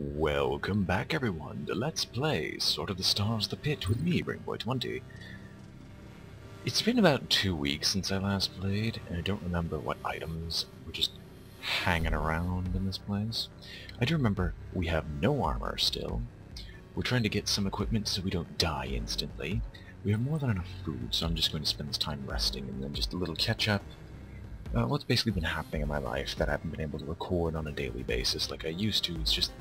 Welcome back everyone to Let's Play Sword of the Stars the Pit with me, Brainboy20. It's been about 2 weeks since I last played, and I don't remember what items were just hanging around in this place. I do remember we have no armor still. We're trying to get some equipment so we don't die instantly. We have more than enough food, so I'm just going to spend this time resting and then just a little catch-up. What's basically been happening in my life that I haven't been able to record on a daily basis like I used to is just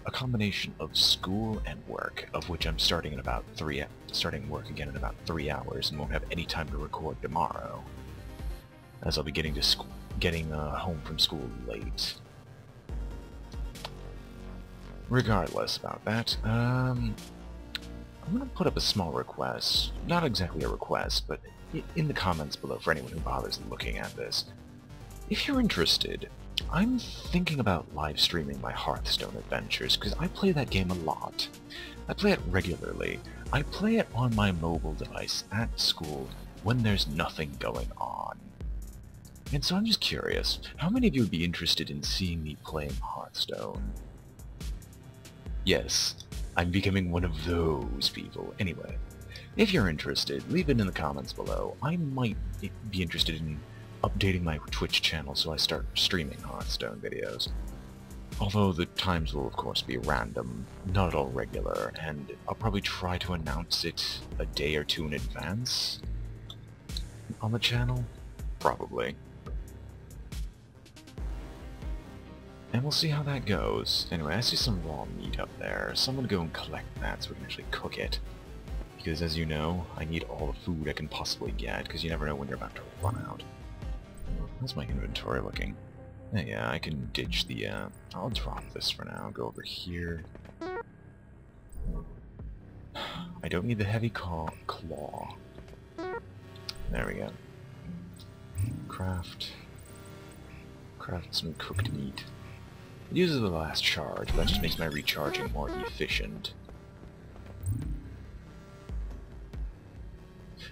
a combination of school and work, of which I'm starting work again in about 3 hours and won't have any time to record tomorrow, as I'll be getting home from school late. Regardless about that, I'm gonna put up a small request, not exactly a request, but in the comments below for anyone who bothers looking at this. If you're interested, I'm thinking about live streaming my Hearthstone adventures, because I play that game a lot. I play it regularly. I play it on my mobile device at school when there's nothing going on. And so I'm just curious, how many of you would be interested in seeing me playing Hearthstone? Yes, I'm becoming one of those people. Anyway, if you're interested, leave it in the comments below. I might be interested in updating my Twitch channel so I start streaming Hearthstone videos. Although the times will of course be random, not at all regular, and I'll probably try to announce it a day or two in advance on the channel. Probably. And we'll see how that goes. Anyway, I see some raw meat up there, so I'm gonna go and collect that so we can actually cook it. Because as you know, I need all the food I can possibly get, because you never know when you're about to run out. How's my inventory looking? Yeah, I can ditch the, I'll drop this for now, go over here. I don't need the heavy claw. There we go. Craft some cooked meat. It uses the last charge, but that just makes my recharging more efficient.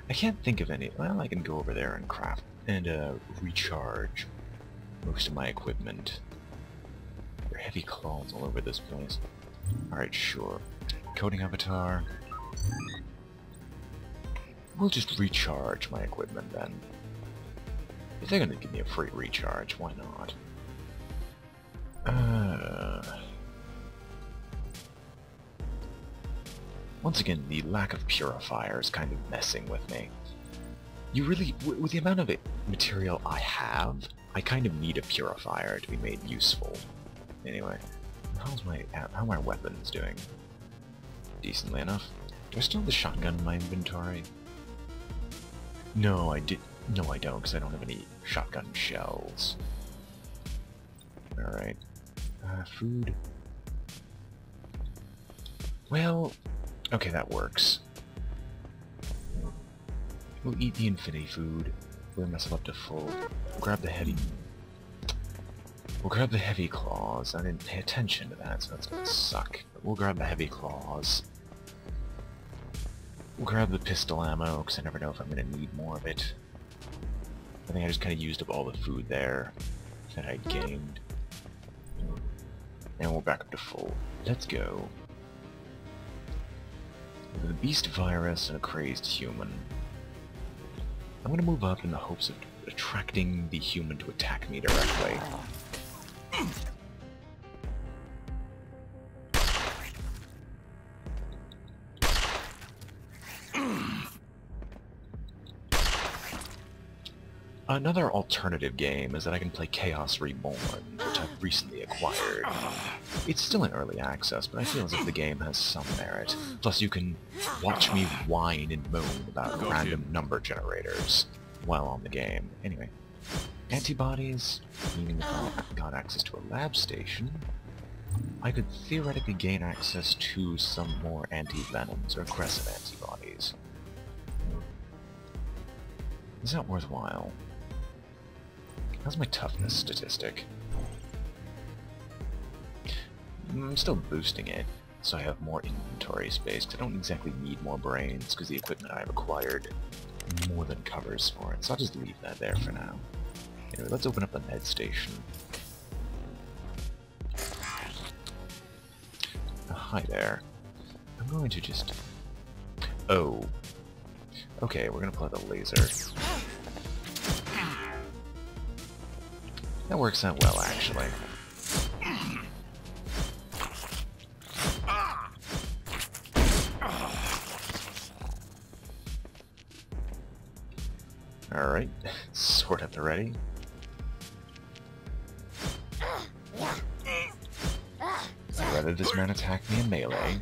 I can't think of any. Well, I can go over there and craft and recharge most of my equipment. There are heavy claws all over this place. Alright, sure. Coding avatar. We'll just recharge my equipment then. If they're gonna give me a free recharge, why not? Once again, the lack of purifier is kind of messing with me. You really, with the amount of material I have, I kind of need a purifier to be made useful. Anyway, how are my weapons doing? Decently enough. Do I still have the shotgun in my inventory? No, I don't, because I don't have any shotgun shells. Alright. Food. Well, okay, that works. We'll eat the infinity food. We'll mess it up to full. We'll grab the heavy claws. I didn't pay attention to that, so that's gonna suck. But we'll grab the heavy claws. We'll grab the pistol ammo, because I never know if I'm gonna need more of it. I think I just kind of used up all the food there that I'd gained. And we're back up to full. Let's go. With a beast virus and a crazed human. I'm gonna move up in the hopes of attracting the human to attack me directly. Another alternative game is that I can play Chaos Reborn, which I've recently acquired. It's still in early access, but I feel as if the game has some merit. Plus you can watch me whine and moan about random number generators while on the game. Anyway, antibodies, meaning if I got access to a lab station, I could theoretically gain access to some more anti-venoms or aggressive antibodies. Is that worthwhile? How's my toughness statistic? I'm still boosting it, so I have more inventory space, because I don't exactly need more brains, because the equipment I've acquired more than covers for it, so I'll just leave that there for now. Anyway, let's open up the med station. hi there. I'm going to just... Oh. Okay, we're gonna play the laser. That works out well, actually. Alright, sword at the ready. I'd rather this man attack me in melee,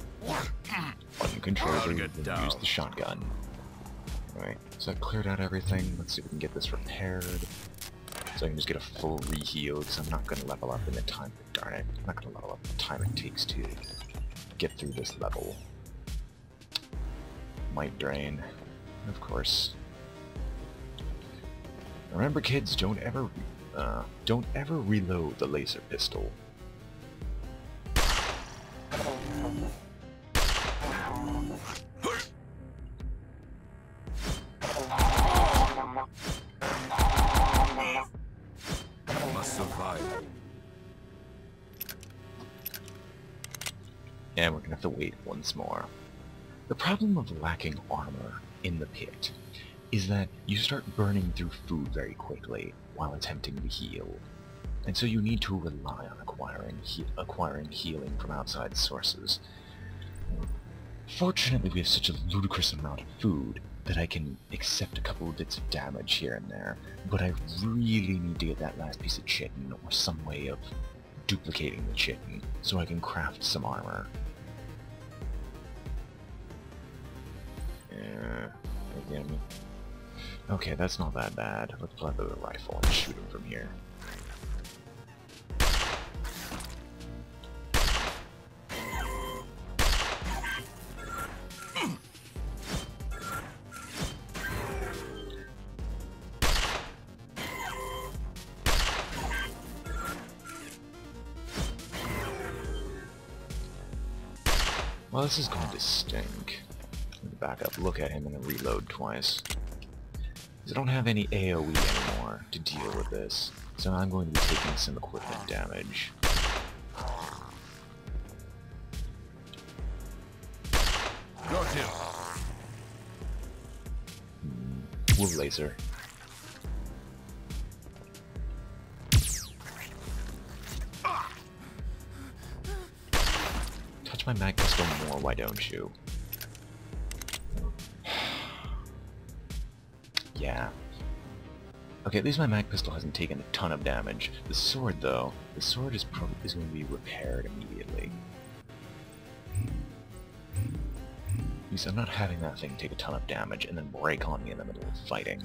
uncontrollably, than use the shotgun. Alright, so I've cleared out everything. Let's see if we can get this repaired. So I can just get a full re-heal, because I'm not going to level up in the time... Darn it, I'm not going to level up the time it takes to get through this level. Might drain, of course. Remember, kids, don't ever reload the laser pistol. Must survive. And we're gonna have to wait once more. The problem of lacking armor in the pit is that you start burning through food very quickly while attempting to heal, and so you need to rely on acquiring healing from outside sources. Fortunately, we have such a ludicrous amount of food that I can accept a couple of bits of damage here and there, but I really need to get that last piece of chitin or some way of duplicating the chitin so I can craft some armor. Again. Okay, that's not that bad. Let's plug the rifle and shoot him from here. Well, this is going to stink. Let me back up, look at him, and then reload twice. Because I don't have any AoE anymore to deal with this, so I'm going to be taking some equipment damage. Got him. Wolf laser. Touch my mag pistol more, why don't you? Yeah. Okay, at least my mag pistol hasn't taken a ton of damage. The sword, though, the sword is going to be repaired immediately. At least I'm not having that thing take a ton of damage and then break on me in the middle of fighting.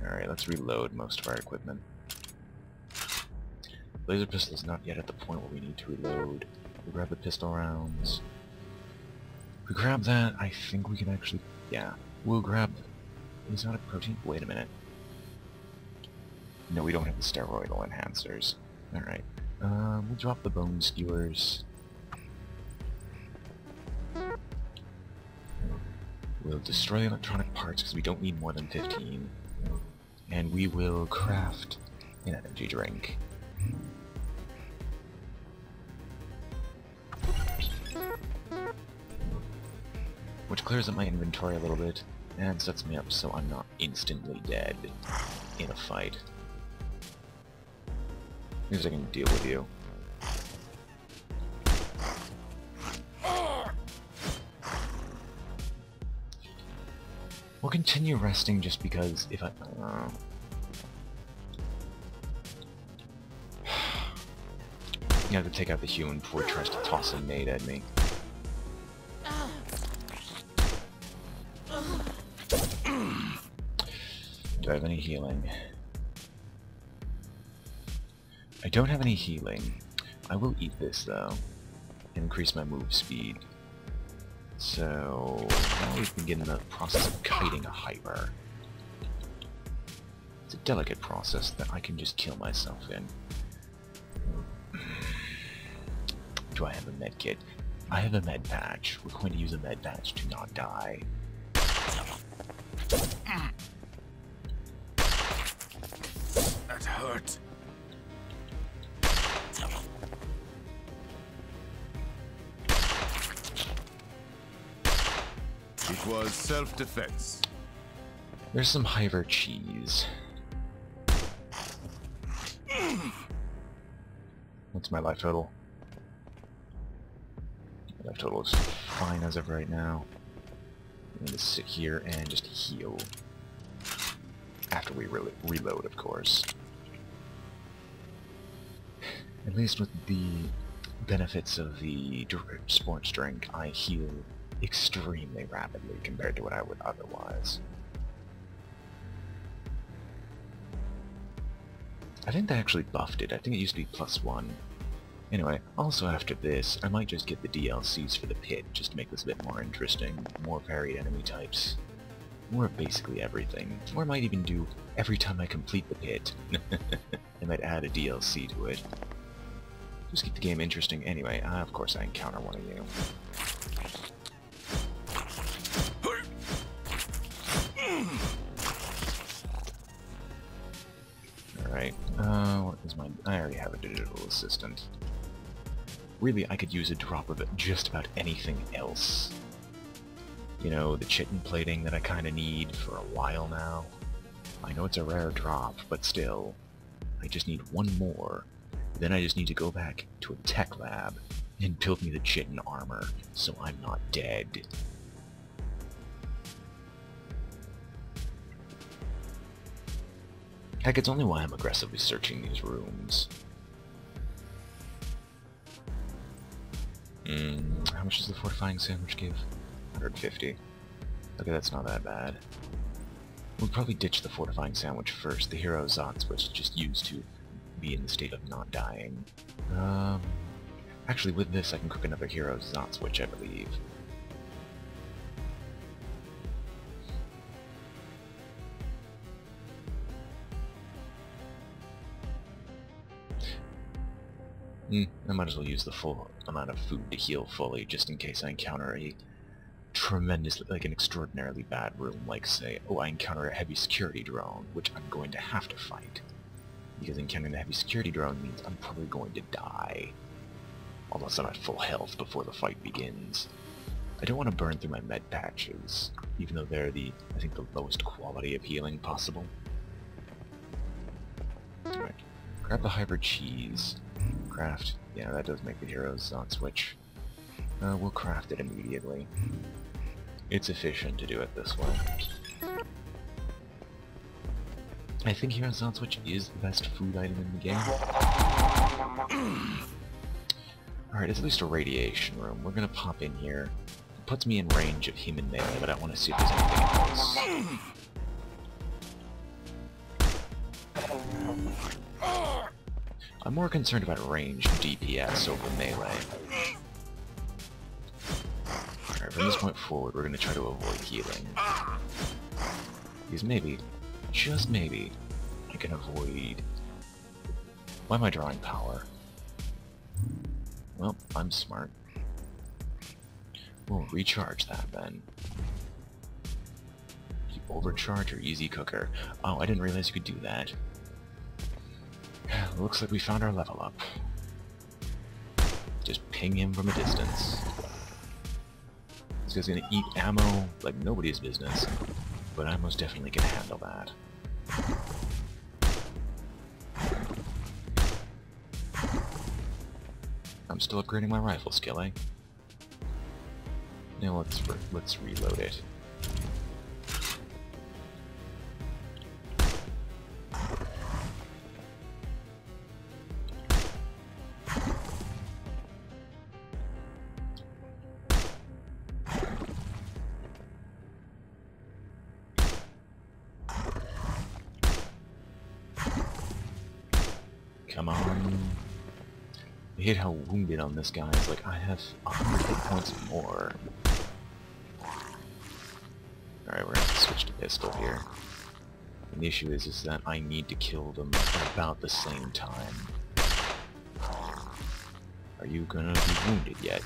Alright, let's reload most of our equipment. Laser pistol is not yet at the point where we need to reload. We'll grab the pistol rounds. If we grab that, I think we can actually... Yeah, we'll grab... Is that a protein? Wait a minute. No, we don't have the steroidal enhancers. Alright. We'll drop the bone skewers. We'll destroy electronic parts because we don't need more than 15. And we will craft an energy drink. Which clears up my inventory a little bit, and sets me up so I'm not instantly dead in a fight. Because I can deal with you. We'll continue resting just because if I... You have to take out the human before he tries to toss a nade at me. Do I have any healing? I don't have any healing. I will eat this though. Increase my move speed. So now we can begin the process of kiting a hyper. It's a delicate process that I can just kill myself in. Do I have a med kit? I have a med patch. We're going to use a med patch to not die. That hurt. was self-defense. There's some Hyver cheese. What's my life total? My life total is fine as of right now. I'm going to sit here and just heal. After we reload, of course. At least with the benefits of the sports drink, I heal extremely rapidly compared to what I would otherwise. I think they actually buffed it. I think it used to be +1. Anyway, also after this, I might just get the DLCs for the pit, just to make this a bit more interesting, more varied enemy types. More of basically everything. Or I might even do every time I complete the pit. I might add a DLC to it. Just keep the game interesting. Anyway, of course I encounter one of you. Alright, what is my... I already have a digital assistant. Really, I could use a drop of just about anything else. You know, the chitin plating that I kinda need for a while now. I know it's a rare drop, but still. I just need one more. Then I just need to go back to a tech lab and build me the chitin armor, so I'm not dead. Heck, it's only why I'm aggressively searching these rooms. How much does the fortifying sandwich give? 150. Okay, that's not that bad. We'll probably ditch the fortifying sandwich first. The hero SOTS was just used to be in the state of not dying. Actually, with this I can cook another hero SOTS, which I believe. I might as well use the full amount of food to heal fully, just in case I encounter a tremendously, an extraordinarily bad room, like say, oh, I encounter a heavy security drone, which I'm going to have to fight. Because encountering the heavy security drone means I'm probably going to die. Unless I'm at full health before the fight begins. I don't want to burn through my med patches, even though they're I think the lowest quality of healing possible. Alright, grab the hybrid cheese. Craft. Yeah, that does make the heroes not switch. We'll craft it immediately. It's efficient to do it this way. I think Heroes Not Switch is the best food item in the game. Alright, it's at least a radiation room. We're gonna pop in here. It puts me in range of human melee, but I want to see if there's anything else. I'm more concerned about ranged DPS over melee. Alright, from this point forward, we're gonna try to avoid healing. Because maybe, just maybe, I can avoid... Why am I drawing power? Well, I'm smart. We'll recharge that then. Overcharge or easy cooker? Oh, I didn't realize you could do that. Looks like we found our level up. Just ping him from a distance. This guy's gonna eat ammo like nobody's business, but I most definitely can handle that. I'm still upgrading my rifle skill, eh? Now let's reload it. Come on. I hate how wounded on this guy is. Like, I have 100 hit points more. Alright, we're gonna have to switch to pistol here. And the issue is that I need to kill them at about the same time. Are you gonna be wounded yet?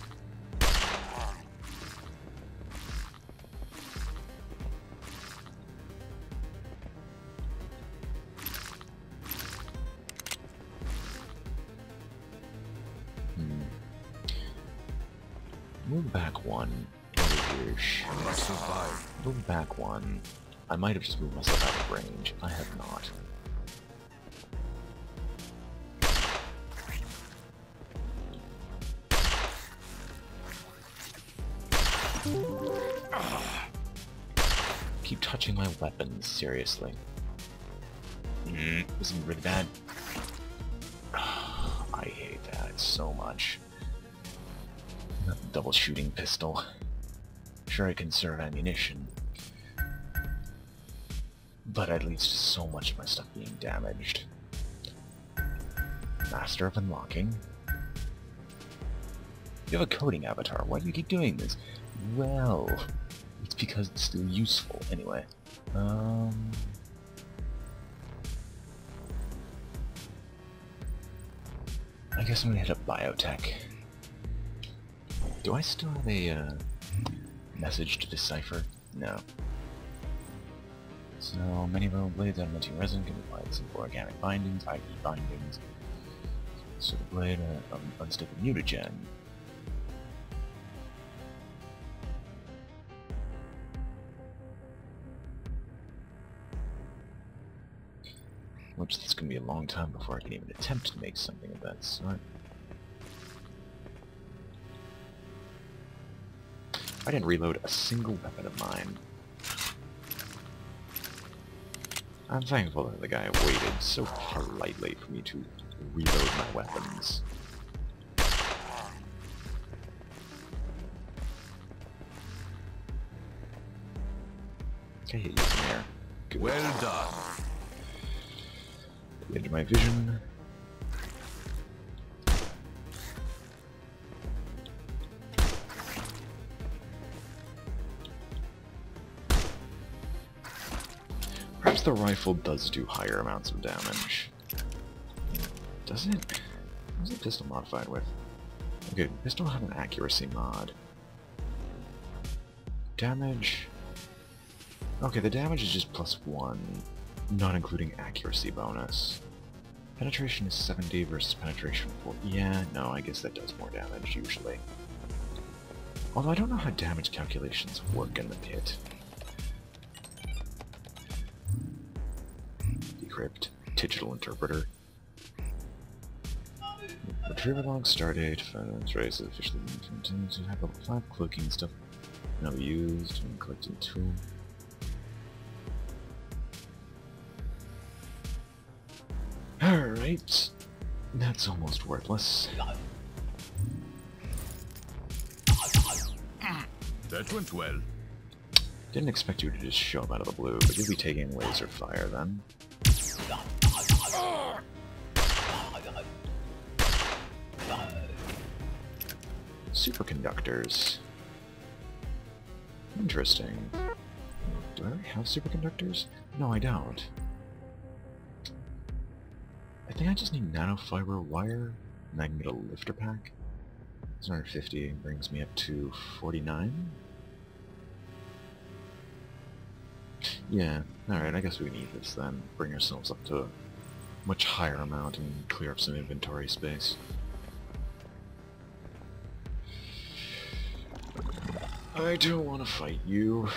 Move back one, and Yeesh. I must survive. Move back one. I might have just moved myself out of range. I have not. Keep touching my weapons, seriously. This is really bad. I hate that so much. That double shooting pistol. Sure, I can serve ammunition, but that leads to so much of my stuff being damaged. Master of Unlocking. You have a coding avatar. Why do you keep doing this? Well, it's because it's still useful. Anyway. I guess I'm gonna hit up biotech. Do I still have a message to decipher? No. So many bone blades adamantium resin can be applied to organic bindings, i.e. bindings. So the blade unstable mutagen. Which it's gonna be a long time before I can even attempt to make something of that sort. I didn't reload a single weapon of mine. I'm thankful that the guy waited so politely for me to reload my weapons. Okay, hit you from here. Good. Well done. Into my vision. Perhaps the rifle does do higher amounts of damage. Does it? What's the pistol modified with? Okay, pistol have an accuracy mod. Damage... Okay, the damage is just +1, not including accuracy bonus. Penetration is 70 versus penetration 4. Yeah, no, I guess that does more damage, usually. Although I don't know how damage calculations work in the pit. Decrypt. Digital interpreter. Retriever log, stardate, finance race, officially intended to have level 5 cloaking stuff now used and collecting tool. Alright, that's almost worthless. That went well. Didn't expect you to just show up out of the blue, but you'll be taking laser fire then. Superconductors. Interesting. Do I already have superconductors? No, I don't. I think I just need nanofiber wire, and I can get a lifter pack. 150 brings me up to 49. Yeah, alright, I guess we need this then. Bring ourselves up to a much higher amount and clear up some inventory space. I don't want to fight you.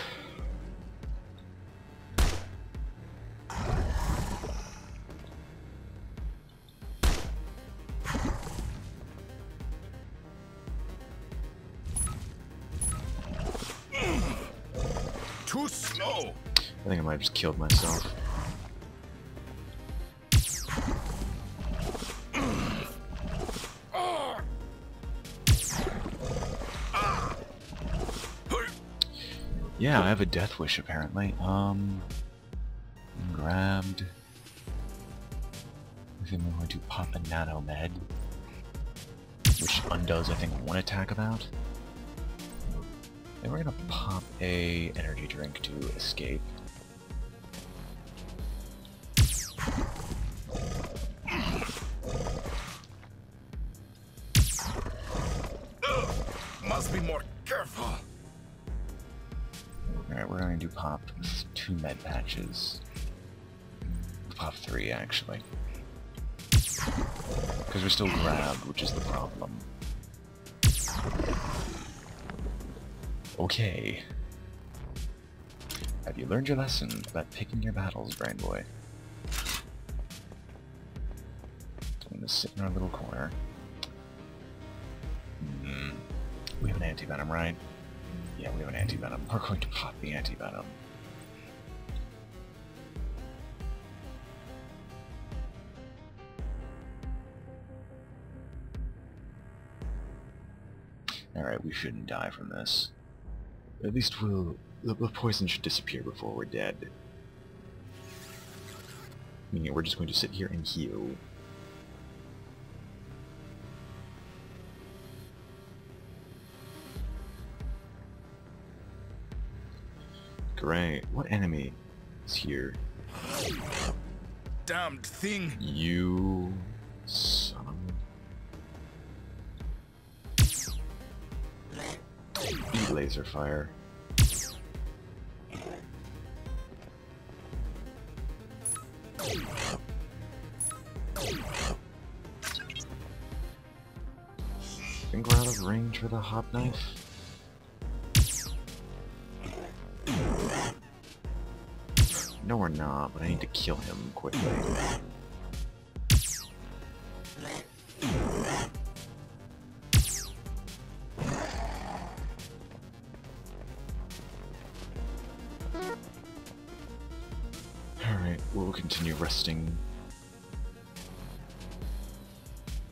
Too slow. I think I might have just killed myself. Yeah, I have a death wish apparently. Grabbed. I think I'm going to pop a nano med, which undoes I think one attack about. And we're gonna pop a energy drink to escape. Must be more careful. Alright, we're going to pop 2 med patches. Pop 3 actually. Because we're still grabbed, which is the problem. Okay. Have you learned your lesson about picking your battles, brain boy? I'm gonna sit in our little corner. We have an anti-venom, right? Yeah, we have an anti-venom. We're going to pop the anti-venom. Alright, we shouldn't die from this. At least the poison should disappear before we're dead. Meaning we're just going to sit here and heal. Great. What enemy is here? Damned thing! You son of a... Eat laser fire. Think we're out of range for the hot knife? No, we're not, but I need to kill him quickly. Alright, we'll continue resting.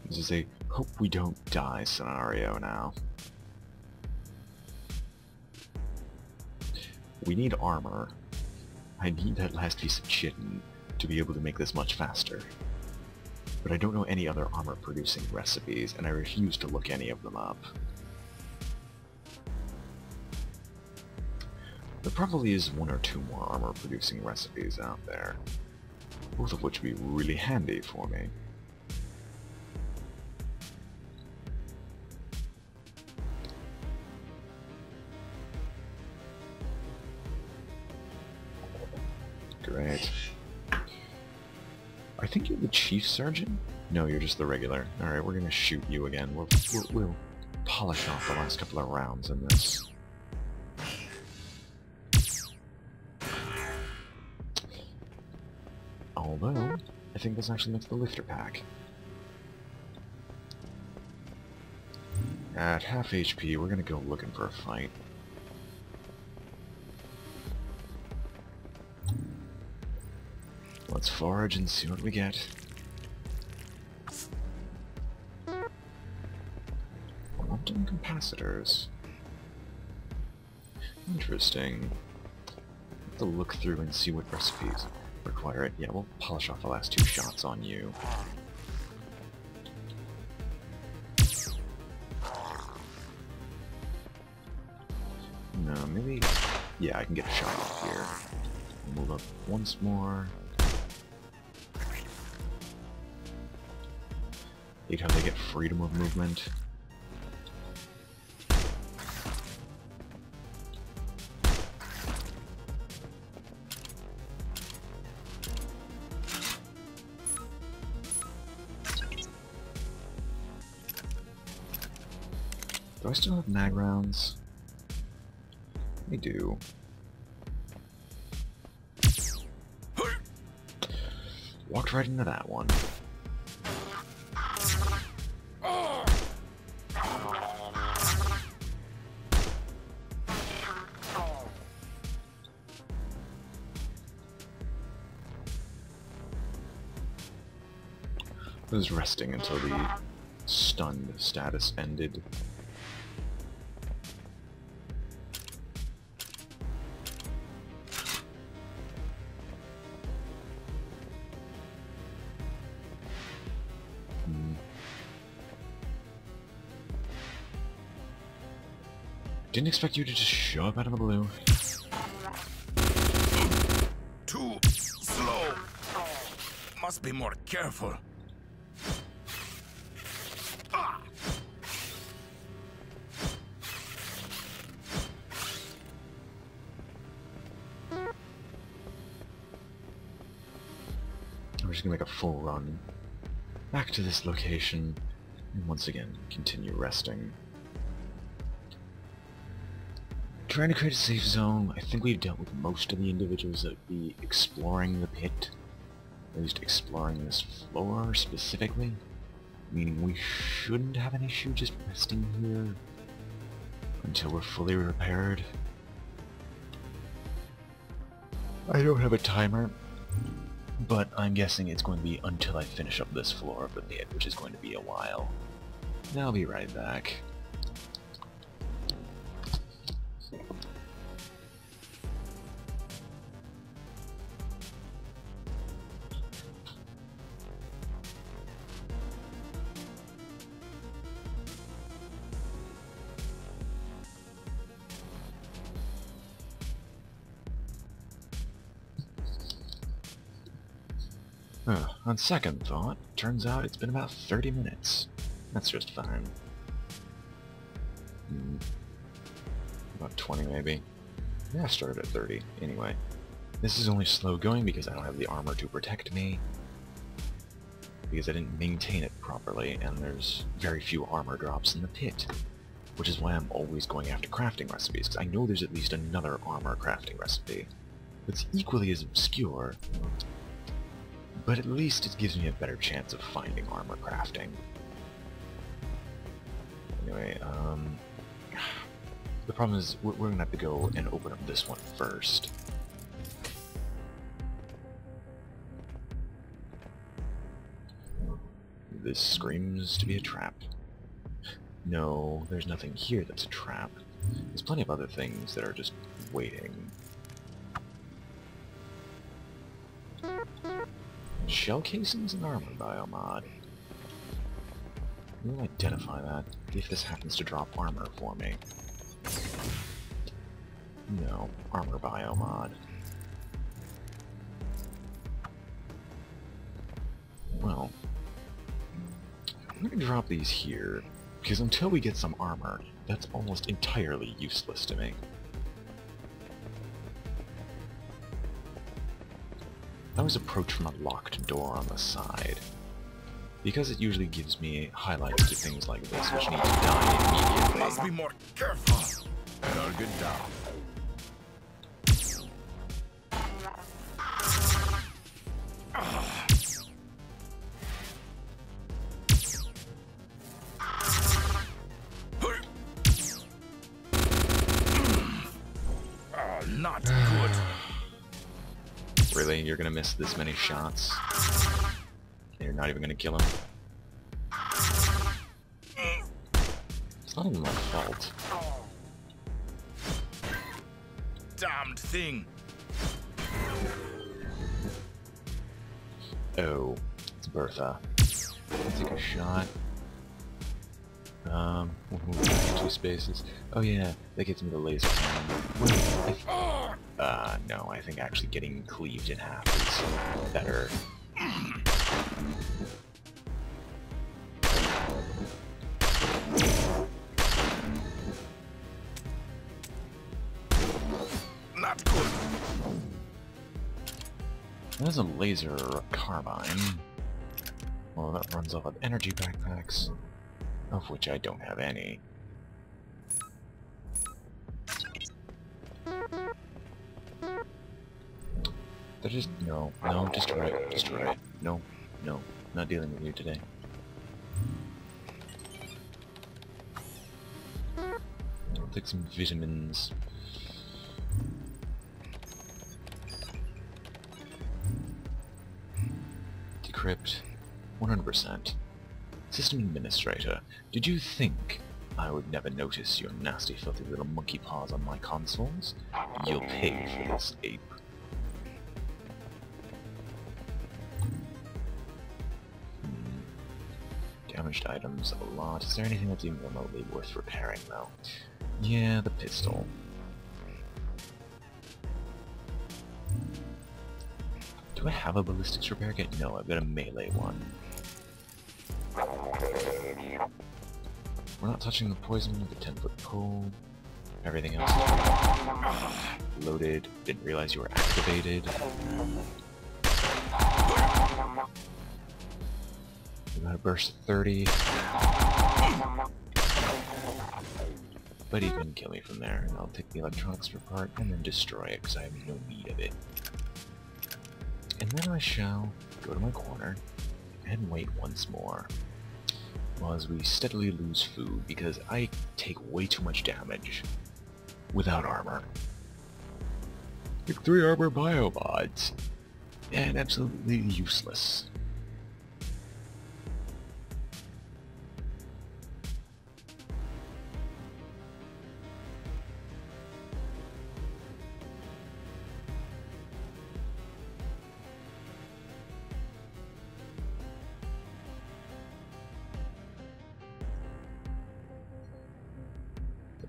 This is a hope we don't die scenario now. We need armor. I need that last piece of chitin to be able to make this much faster. But I don't know any other armor producing recipes, and I refuse to look any of them up. There probably is one or two more armor producing recipes out there, both of which would be really handy for me. Great. I think you're the chief surgeon? No, you're just the regular. Alright, we're gonna shoot you again. We'll polish off the last couple of rounds in this. Although, I think this actually makes the lifter pack. At half HP, we're gonna go looking for a fight. Let's forage and see what we get. Quantum capacitors. Interesting. Have to look through and see what recipes require it. Yeah, we'll polish off the last two shots on you. No, maybe... Yeah, I can get a shot off here. Move up once more. Hate how they get freedom of movement. Do I still have mag rounds? I do. Walked right into that one. I was resting until the stunned status ended. Didn't expect you to just show up out of the blue. Too slow. Must be more careful. We're just gonna make a full run back to this location and once again continue resting. Trying to create a safe zone. I think we've dealt with most of the individuals that would be exploring the pit. At least exploring this floor specifically. Meaning we shouldn't have an issue just resting here until we're fully repaired. I don't have a timer, but I'm guessing it's going to be until I finish up this floor of the pit, which is going to be a while. I'll be right back. On second thought, turns out it's been about 30 minutes. That's just fine. About 20 maybe. Yeah, I started at 30. Anyway, this is only slow going because I don't have the armor to protect me. Because I didn't maintain it properly, and there's very few armor drops in the pit. Which is why I'm always going after crafting recipes, because I know there's at least another armor crafting recipe. It's equally as obscure, but at least it gives me a better chance of finding armor crafting. Anyway, the problem is we're gonna have to go and open up this one first. This screams to be a trap. No, there's nothing here that's a trap. There's plenty of other things that are just waiting. Shell casings and armor biomod. We'll identify that if this happens to drop armor for me. No, armor biomod. Well, I'm gonna drop these here, because until we get some armor, that's almost entirely useless to me. I always approach from a locked door on the side, because it usually gives me highlights to things like this, which need to die immediately. Must be more careful. Target down. Not good. Really? You're gonna miss this many shots? And you're not even gonna kill him? It's not even my fault. Damned thing. Oh, it's Bertha. I'll take a shot. Two spaces. Oh yeah, that gets me the laser cannon. No, I think actually getting cleaved in half is better. Not good. There's a laser carbine. Well, that runs off of energy backpacks, of which I don't have any. They're just... no, destroy it. No, not dealing with you today. I'll take some vitamins. Decrypt. 100%. System Administrator, did you think I would never notice your nasty, filthy little monkey paws on my consoles? You'll pay for this, ape. Damaged items a lot. Is there anything that's even remotely worth repairing, though? Yeah, the pistol. Do I have a ballistics repair kit? No, I've got a melee one. We're not touching the poison with the 10-foot pole. Everything else is loaded. Didn't realize you were activated. We got a burst of 30. But he couldn't kill me from there. I'll take the electronics apart and then destroy it, because I have no need of it. And then I shall go to my corner and wait once more, while as we steadily lose food, because I take way too much damage without armor. Like 3 armor biobots, and absolutely useless.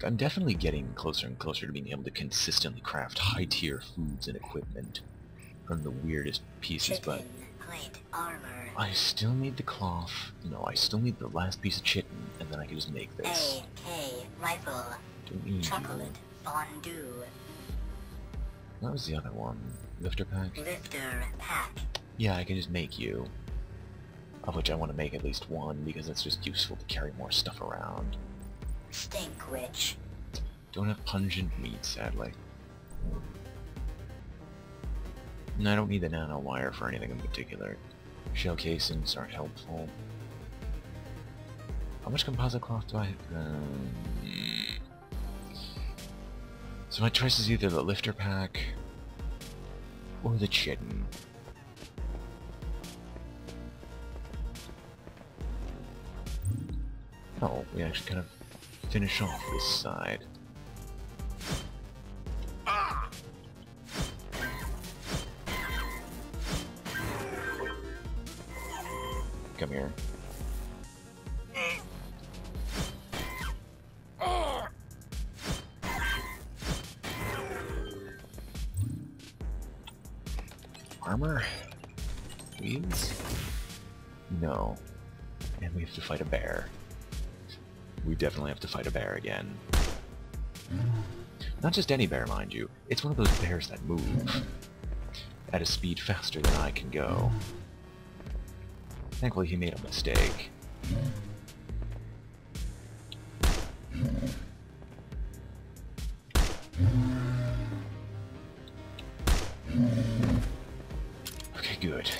I'm definitely getting closer and closer to being able to consistently craft high-tier foods and equipment from the weirdest pieces, but plate armor. I still need the cloth. No, I still need the last piece of chitin, and then I can just make this. AK rifle. Don't need Chocolate fondue. What was the other one? Lifter pack? Lifter pack. Yeah, I can just make you. Of which I want to make at least one, because that's just useful to carry more stuff around. Stink witch. Don't have pungent meat, sadly. And I don't need the nano wire for anything in particular. Shell casings aren't helpful. How much composite cloth do I have? So my choice is either the lifter pack or the chitin. Oh, we actually kind of finish off this side. Come here. Armor? Please? No. And we have to fight a bear. We definitely have to fight a bear again. Not just any bear, mind you. It's one of those bears that move at a speed faster than I can go. Thankfully, he made a mistake. Okay, good.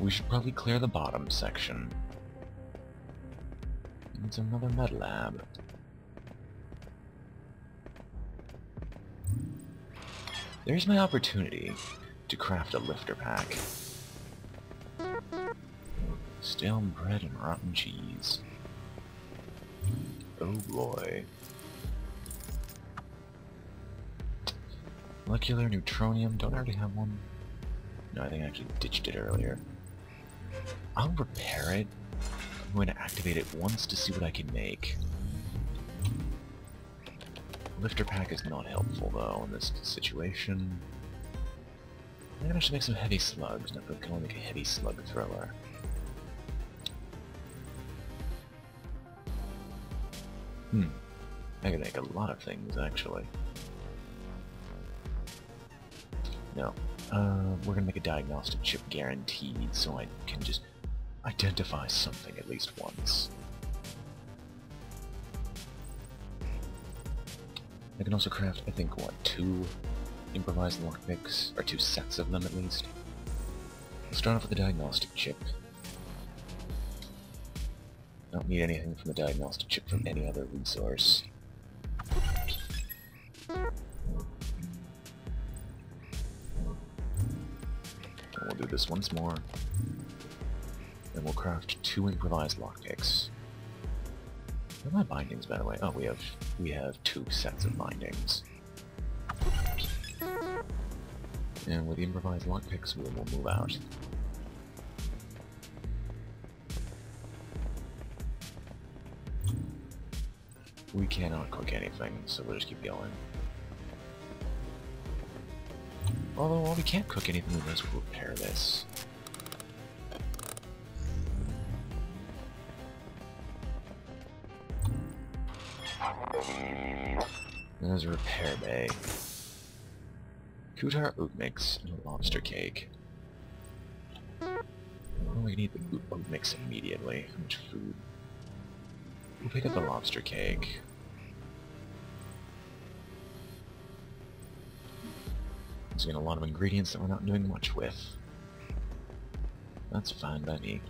We should probably clear the bottom section. It's another med lab. There's my opportunity to craft a lifter pack. Stale bread and rotten cheese. Oh boy. Molecular neutronium, don't I already have one? No, I think I actually ditched it earlier. I'll repair it. I'm going to activate it once to see what I can make. Lifter pack is not helpful though in this situation. I'm gonna make some heavy slugs. Not gonna make a heavy slug thrower. I can make a lot of things actually. No. We're gonna make a diagnostic chip guaranteed so I can just identify something at least once. I can also craft, I think, what, 2 improvised lockpicks? Or 2 sets of them at least. Let's start off with the diagnostic chip. I don't need anything from the diagnostic chip from any other resource. We'll do this once more. Then we'll craft 2 improvised lockpicks. Where are my bindings, by the way? Oh, we have 2 sets of bindings. And with the improvised lockpicks, we will move out. We cannot cook anything, so we'll just keep going. Although, while we can't cook anything, we might as well repair this. There's a repair bay. Kutar oat mix and a lobster cake. we can eat the food mix immediately. How much food? We'll pick up the lobster cake. There's been a lot of ingredients that we're not doing much with. That's fine by me.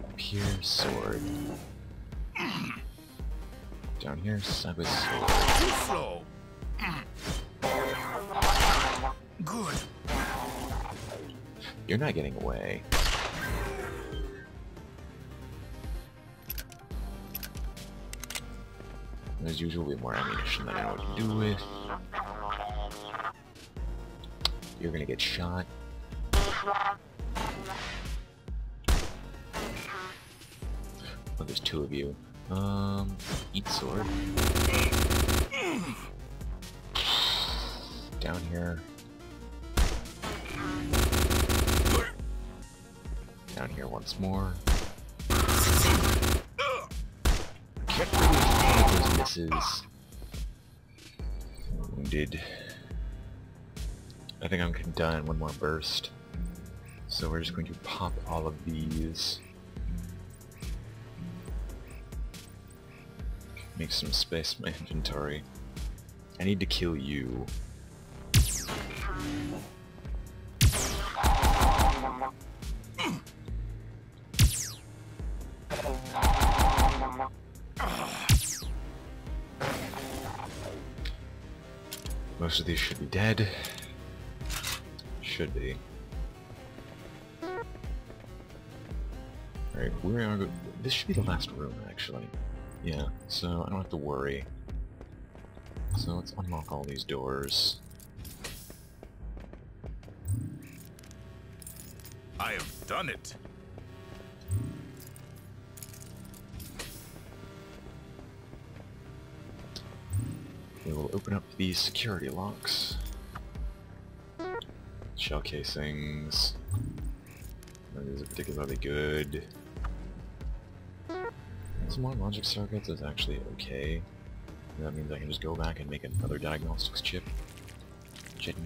Up here, sword. Down here, sideways sword. Too slow. Good. You're not getting away. As usual, we have more ammunition than I know what to do with. You're gonna get shot. Oh, there's two of you. Eat sword. Down here. Down here once more. Get rid of those misses. Wounded. I think I'm done in one more burst. So we're just going to pop all of these. Make some space in my inventory. I need to kill you. Most of these should be dead. Should be. Alright, we are... This should be the last room, actually. Yeah, so I don't have to worry. So let's unlock all these doors. I have done it. We will open up these security locks. Shell casings. These are particularly good. Some more logic circuits is actually okay. That means I can just go back and make another diagnostics chip. Chittin'.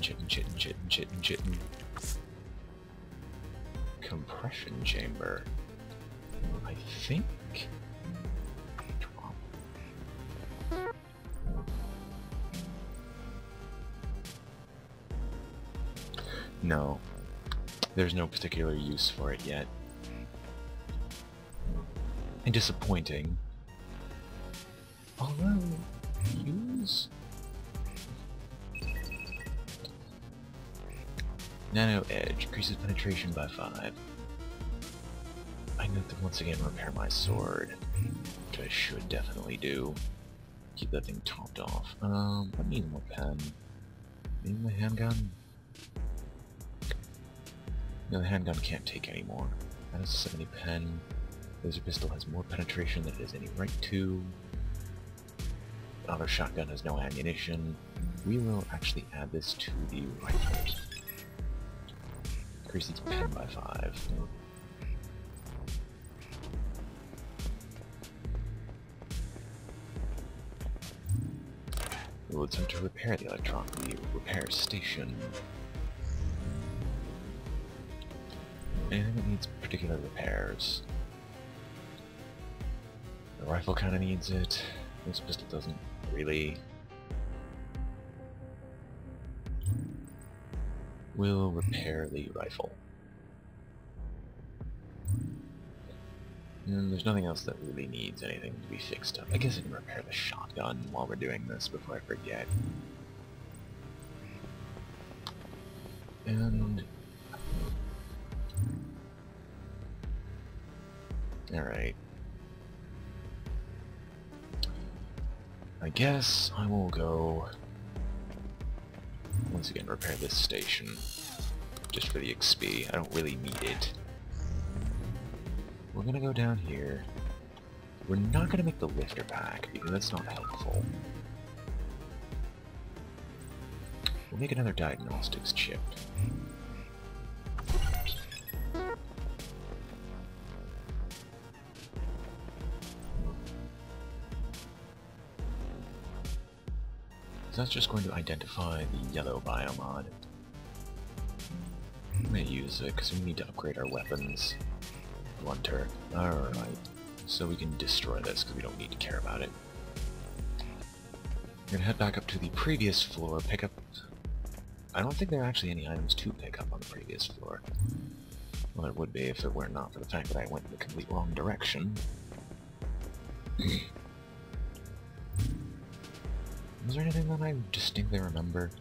Compression chamber. I think... No. There's no particular use for it yet. And disappointing. Although... use... Nano Edge increases penetration by 5. I need to once again repair my sword, which I should definitely do. Keep that thing topped off. I need more pen. Maybe my handgun? No, the handgun can't take any more. That is a 70 pen. Laser pistol has more penetration than it has any right to. Another shotgun has no ammunition. We will actually add this to the rifle. Increase its pen by 5. We will attempt to repair the electronic repair station. Anything that needs particular repairs. The rifle kind of needs it. This pistol doesn't really. We'll repair the rifle. And there's nothing else that really needs anything to be fixed up. I guess I can repair the shotgun while we're doing this before I forget. And... alright. I guess I will go... once again repair this station. Just for the XP. I don't really need it. We're gonna go down here. We're not gonna make the lifter pack, because that's not helpful. We'll make another diagnostics chip. So that's just going to identify the yellow biomod. I'm gonna use it because we need to upgrade our weapons. Blunter. Alright. So we can destroy this because we don't need to care about it. We're gonna head back up to the previous floor, pick up... I don't think there are actually any items to pick up on the previous floor. Well, there would be if it were not for the fact that I went in the complete wrong direction. Was there anything that I distinctly remember?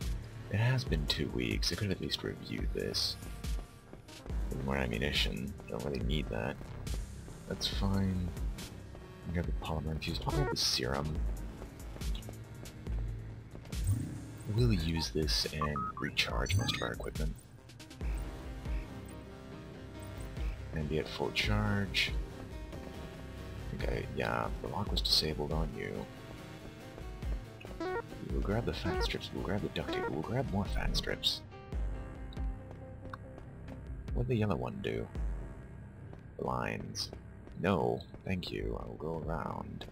It has been 2 weeks. I could have at least reviewed this. More ammunition. Don't really need that. That's fine. I got the polymer infused. I'll grab the serum. We'll use this and recharge most of our equipment. And be at full charge. Yeah, the lock was disabled on you. We'll grab the fat strips, we'll grab the duct tape, we'll grab more fat strips. What'd the yellow one do? Blinds. No, thank you, I'll go around.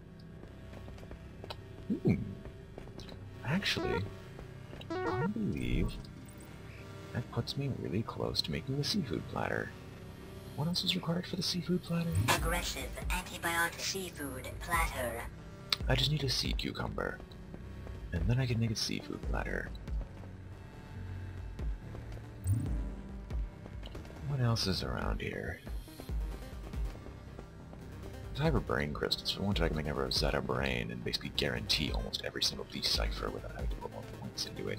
Actually, I believe that puts me really close to making the seafood platter. What else is required for the seafood platter? Aggressive antibiotic seafood platter. I just need a sea cucumber. And then I can make a seafood platter. What else is around here? If I have a brain crystals, if I wanted I can make a Rosetta brain and basically guarantee almost every single decipher without having to put more points into it.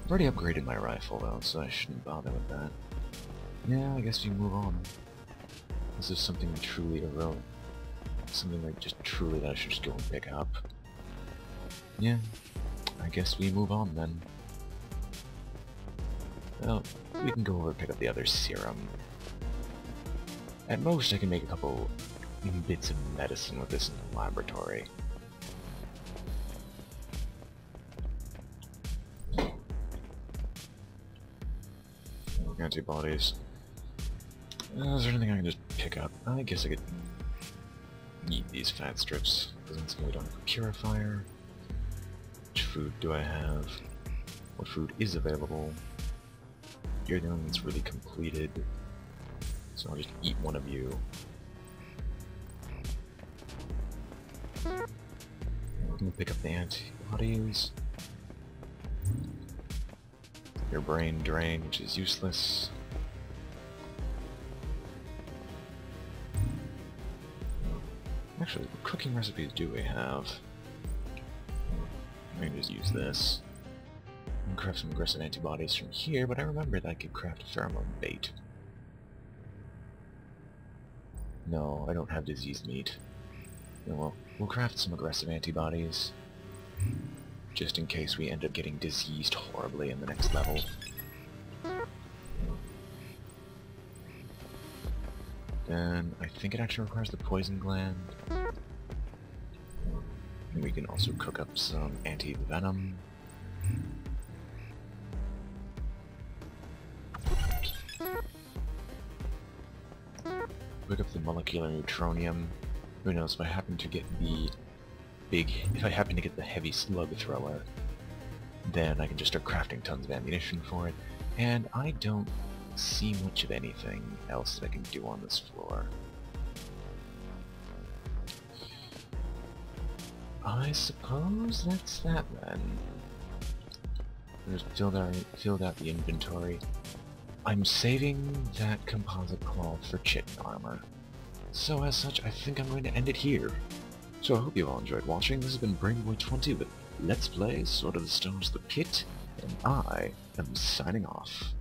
I've already upgraded my rifle though, so I shouldn't bother with that. Yeah, I guess we move on. This is something truly irrelevant. Something like just truly that I should just go and pick up. Yeah, I guess we move on then. Well, we can go over and pick up the other serum. At most I can make a couple bits of medicine with this in the laboratory. Antibodies. Is there anything I can just pick up? I guess I could eat these fat strips. Doesn't seem we don't have a purifier. Which food do I have? What food is available? You're the only one that's really completed. So I'll just eat one of you. I'm gonna pick up the antibodies. Your brain drain, which is useless. Actually, what cooking recipes do we have? I can just use this. I can craft some aggressive antibodies from here, but I remember that I could craft pheromone bait. No, I don't have disease meat. No, well, we'll craft some aggressive antibodies. Just in case we end up getting diseased horribly in the next level. Then I think it actually requires the poison gland. And we can also cook up some anti-venom. Cook up the molecular neutronium. Who knows, if I happen to get the heavy slug thrower, then I can just start crafting tons of ammunition for it, and I don't see much of anything else that I can do on this floor. I suppose that's that then. Just filled out the inventory. I'm saving that composite cloth for chitin armor. So as such, I think I'm going to end it here. So I hope you've all enjoyed watching. This has been Brainboy20 with Let's Play Sword of the Stars the Pit, and I am signing off.